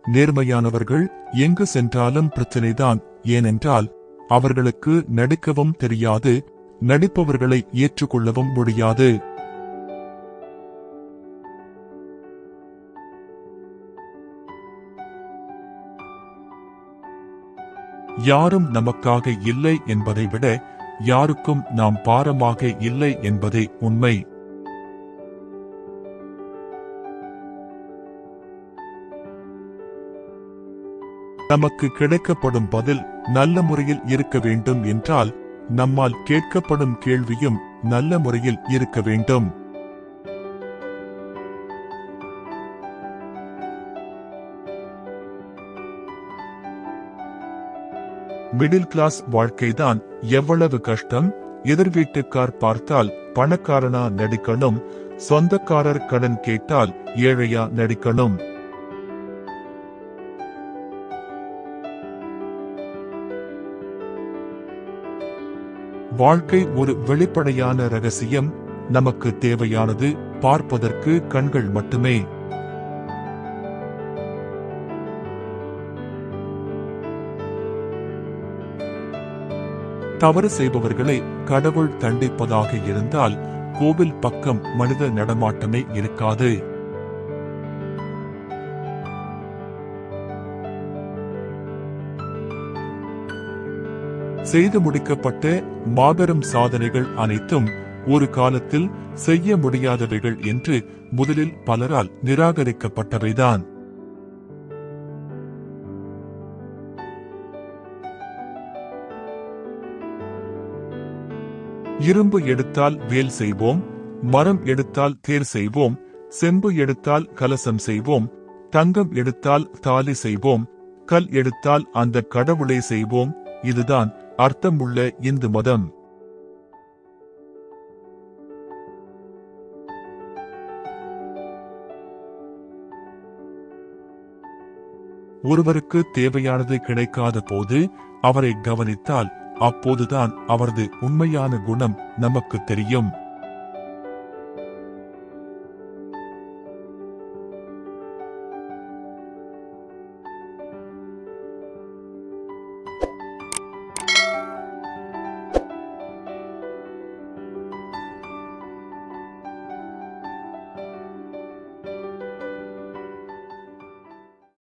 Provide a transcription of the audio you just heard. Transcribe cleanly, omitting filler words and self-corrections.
நேர்மையானவர்கள் எங்கு சென்றாலும் பிரச்சனைதான். ஏனென்றால் அவர்களுக்கு நடிக்கவும் தெரியாது, நடிப்பவர்களை ஏற்றுக்கொள்ளவும் முடியாது. யாரும் நமக்காக இல்லை என்பதை விட யாருக்கும் நாம் பாரமாக இல்லை என்பதே உண்மை. நமக்கு கிடைக்கப்படும் பதில் நல்ல முறையில் இருக்க வேண்டும் என்றால் நம்மால் கேட்கப்படும் கேள்வியும் நல்ல முறையில் இருக்க வேண்டும். மிடில் கிளாஸ் வாழ்க்கைதான் எவ்வளவு கஷ்டம். எதிர் வீட்டுக்கார் பார்த்தால் பணக்காரனா நடிக்கணும், சொந்தக்காரர் கடன் கேட்டால் ஏழையா நடிக்கணும். வாழ்க்கை ஒரு வெளிப்படையான ரகசியம். நமக்கு தேவையானது பார்ப்பதற்கு கண்கள் மட்டுமே. தவறு செய்பவர்களை கடவுள் தண்டிப்பதாக இருந்தால் கோவில் பக்கம் மனித நடமாட்டமே இருக்காது. செய்து முடிக்கப்பட்ட மாபெரும் சாதனைகள் அனைத்தும் ஒரு காலத்தில் செய்ய முடியாதவைகள் என்று முதலில் பலரால் நிராகரிக்கப்பட்டவைதான். இரும்பு எடுத்தால் வேல் செய்வோம், மரம் எடுத்தால் தேர் செய்வோம், செம்பு எடுத்தால் கலசம் செய்வோம், தங்கம் எடுத்தால் தாலி செய்வோம், கல் எடுத்தால் அந்த கடவுளை செய்வோம். இதுதான் அர்த்தமுள்ள இந்து மதம். ஒருவருக்கு தேவையானது கிடைக்காத போது அவரை கவனித்தால் அப்போதுதான் அவரது உண்மையான குணம் நமக்கு தெரியும்.